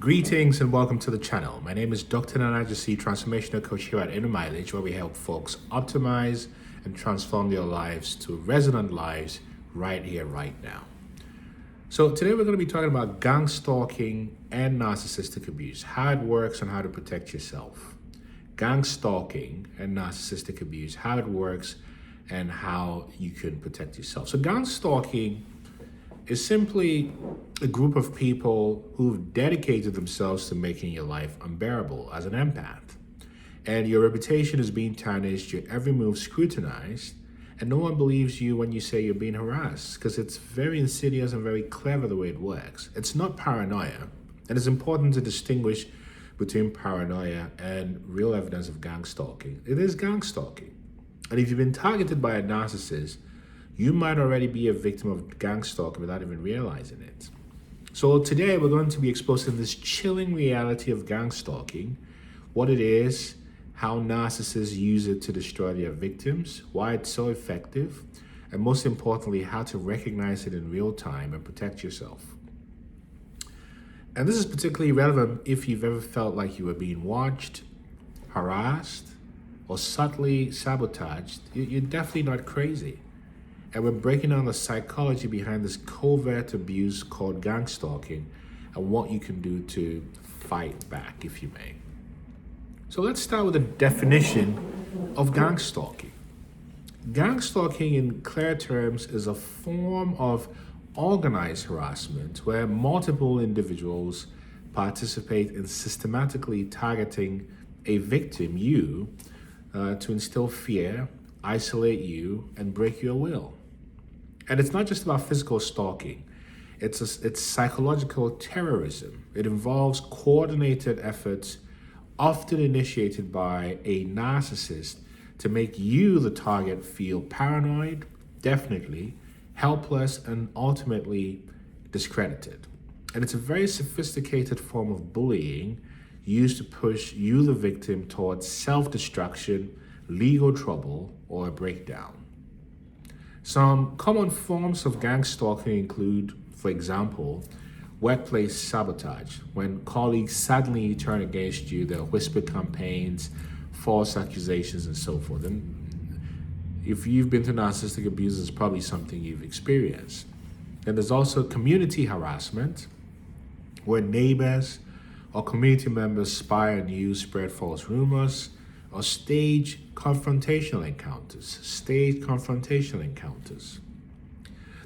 Greetings and welcome to the channel. My name is Dr. Nana Gyesie, transformational coach here at Inner Mileage, where we help folks optimize and transform their lives to resonant lives right here, right now. So today we're going to be talking about gang-stalking and narcissistic abuse, how it works and how to protect yourself. Gang-stalking and narcissistic abuse, how it works and how you can protect yourself. So gang-stalking is simply a group of people who've dedicated themselves to making your life unbearable as an empath. And your reputation is being tarnished, your every move scrutinized, and no one believes you when you say you're being harassed, because it's very insidious and very clever the way it works. It's not paranoia, and it's important to distinguish between paranoia and real evidence of gang stalking. It is gang stalking. And if you've been targeted by a narcissist, you might already be a victim of gang stalking without even realizing it. So today we're going to be exposing this chilling reality of gang stalking, what it is, how narcissists use it to destroy their victims, why it's so effective, and most importantly, how to recognize it in real time and protect yourself. And this is particularly relevant if you've ever felt like you were being watched, harassed, or subtly sabotaged. You're definitely not crazy. And we're breaking down the psychology behind this covert abuse called gang stalking and what you can do to fight back, if you may. So let's start with a definition of gang stalking. Gang stalking, in clear terms, is a form of organized harassment where multiple individuals participate in systematically targeting a victim, you, to instill fear, isolate you, and break your will. And it's not just about physical stalking. It's psychological terrorism. It involves coordinated efforts, often initiated by a narcissist, to make you, the target, feel paranoid, definitely, helpless, and ultimately discredited. And it's a very sophisticated form of bullying used to push you, the victim, towards self-destruction, legal trouble, or a breakdown. Some common forms of gang stalking include, for example, workplace sabotage, when colleagues suddenly turn against you, there are whisper campaigns, false accusations, and so forth. And if you've been to narcissistic abuse, it's probably something you've experienced. And there's also community harassment, where neighbors or community members spy on you, spread false rumors, or stage confrontational encounters.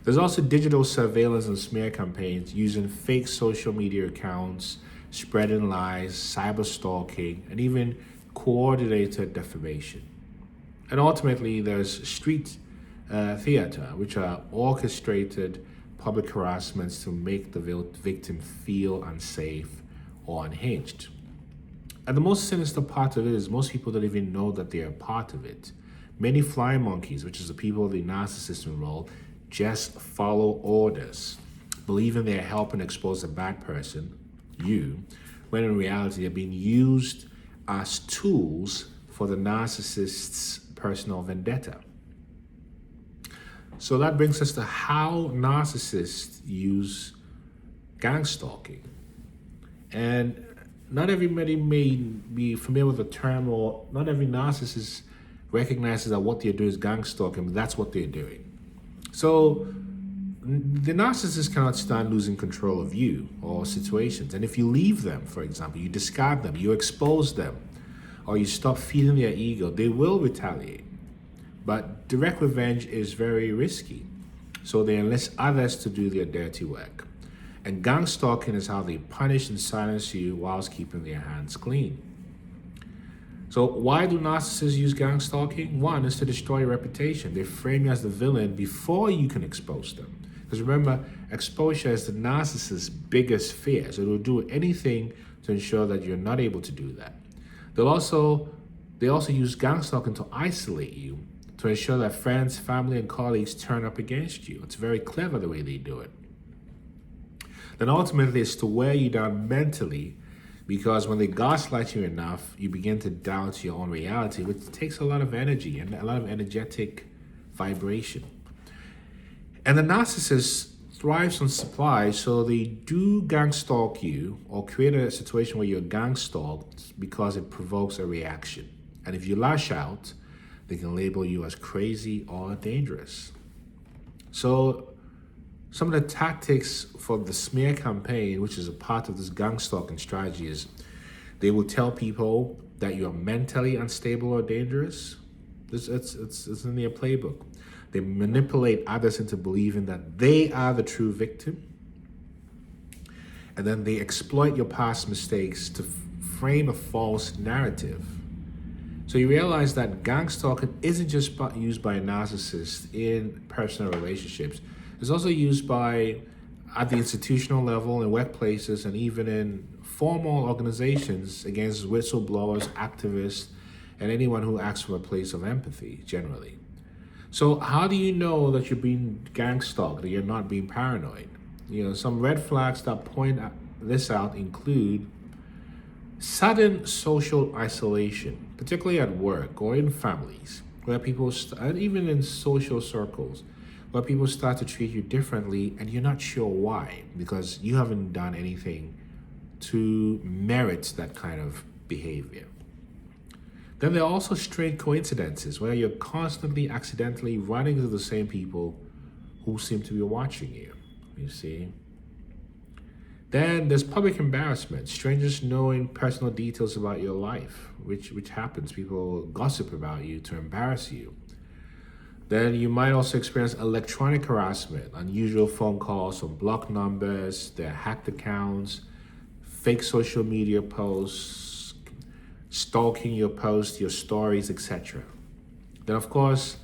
There's also digital surveillance and smear campaigns using fake social media accounts, spreading lies, cyber stalking, and even coordinated defamation. And ultimately, there's street theater, which are orchestrated public harassments to make the victim feel unsafe or unhinged. And the most sinister part of it is most people don't even know that they're a part of it. Many flying monkeys, which is the people the narcissist enroll, just follow orders, believing they're helping expose a bad person, you, when in reality they're being used as tools for the narcissist's personal vendetta. So that brings us to how narcissists use gang stalking. And not everybody may be familiar with the term, or not every narcissist recognizes that what they're doing is gang stalking, but that's what they're doing. So the narcissist cannot stand losing control of you or situations. And if you leave them, for example, you discard them, you expose them, or you stop feeding their ego, they will retaliate. But direct revenge is very risky. So they enlist others to do their dirty work. And gang stalking is how they punish and silence you whilst keeping their hands clean. So why do narcissists use gang stalking? One is to destroy your reputation. They frame you as the villain before you can expose them. Because remember, exposure is the narcissist's biggest fear. So they'll do anything to ensure that you're not able to do that. They also use gang stalking to isolate you, to ensure that friends, family, and colleagues turn up against you. It's very clever the way they do it. Then ultimately it's to wear you down mentally, because when they gaslight you enough, you begin to doubt your own reality, which takes a lot of energy and a lot of energetic vibration. And the narcissist thrives on supply, so they do gang stalk you or create a situation where you're gang stalked because it provokes a reaction. And if you lash out, they can label you as crazy or dangerous. So some of the tactics for the smear campaign, which is a part of this gang stalking strategy, is they will tell people that you're mentally unstable or dangerous. It's in their playbook. They manipulate others into believing that they are the true victim. And then they exploit your past mistakes to frame a false narrative. So you realize that gang stalking isn't just used by narcissists in personal relationships. It's also used at the institutional level, in workplaces, and even in formal organizations against whistleblowers, activists, and anyone who acts from a place of empathy, generally. So how do you know that you're being gang stalked, that you're not being paranoid? Some red flags that point this out include sudden social isolation, particularly at work or in families, where people, and even in social circles, where people start to treat you differently and you're not sure why, because you haven't done anything to merit that kind of behavior. Then there are also strange coincidences where you're constantly accidentally running into the same people who seem to be watching you see. Then there's public embarrassment, strangers knowing personal details about your life, which happens. People gossip about you to embarrass you. Then you might also experience electronic harassment, unusual phone calls from blocked numbers, their hacked accounts, fake social media posts, stalking your posts, your stories, etc. Then, of course,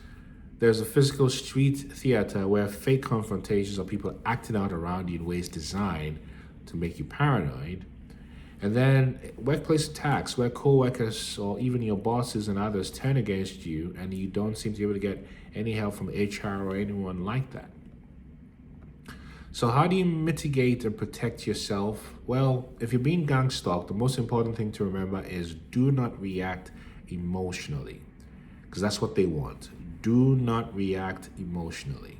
there's a physical street theater where fake confrontations or people acting out around you in ways designed to make you paranoid. And then workplace attacks where co-workers or even your bosses and others turn against you and you don't seem to be able to get any help from HR or anyone like that. So how do you mitigate and protect yourself? Well, if you're being gang stalked, the most important thing to remember is do not react emotionally, because that's what they want. Do not react emotionally.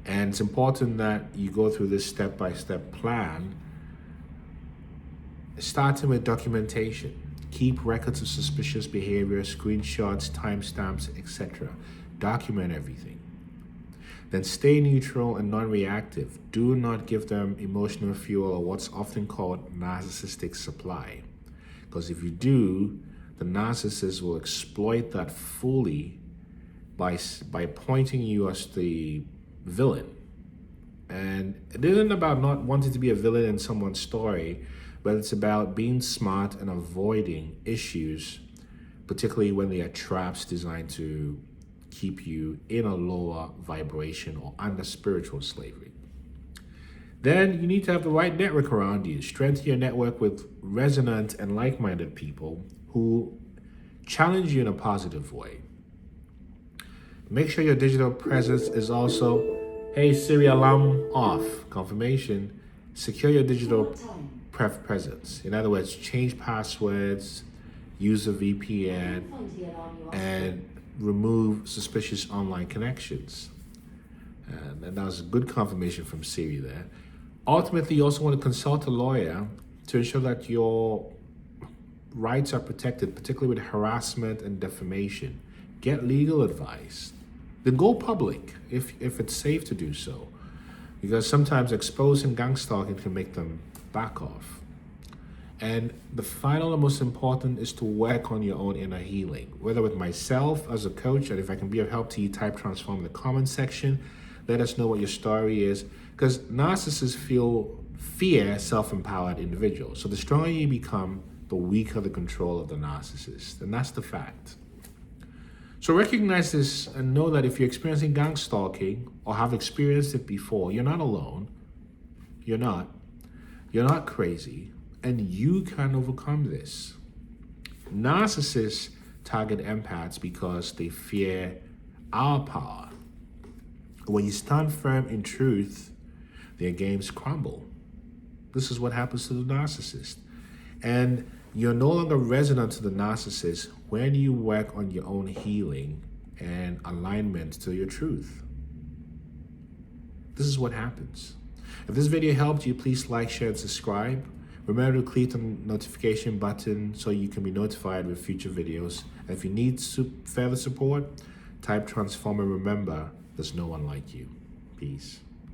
And it's important that you go through this step-by-step plan, starting with documentation. Keep records of suspicious behavior, screenshots, timestamps, etc. Document everything. Then stay neutral and non-reactive. Do not give them emotional fuel or what's often called narcissistic supply. Because if you do, the narcissist will exploit that fully by pointing you as the villain. And it isn't about not wanting to be a villain in someone's story, but it's about being smart and avoiding issues, particularly when they are traps designed to keep you in a lower vibration or under spiritual slavery. Then you need to have the right network around you. Strengthen your network with resonant and like-minded people who challenge you in a positive way. Make sure your digital presence is also, hey Siri, alarm off, confirmation. Secure your digital presence. In other words, change passwords, use a VPN, and remove suspicious online connections. And that was a good confirmation from Siri there. Ultimately, you also want to consult a lawyer to ensure that your rights are protected, particularly with harassment and defamation. Get legal advice. Then go public if it's safe to do so, because sometimes exposing gang stalking can make them back off. And the final and most important is to work on your own inner healing, whether with myself as a coach, and if I can be of help to you, type transform in the comment section. Let us know what your story is, because narcissists fear self-empowered individuals. So the stronger you become, the weaker the control of the narcissist. And that's the fact. So recognize this and know that if you're experiencing gang stalking or have experienced it before, you're not alone. You're not. You're not crazy. And you can overcome this. Narcissists target empaths because they fear our power. When you stand firm in truth, their games crumble. This is what happens to the narcissist. And you're no longer resonant to the narcissist when you work on your own healing and alignment to your truth. This is what happens. If this video helped you, please like, share, and subscribe. Remember to click on the notification button so you can be notified with future videos. And if you need further support, type transform and remember, there's no one like you. Peace.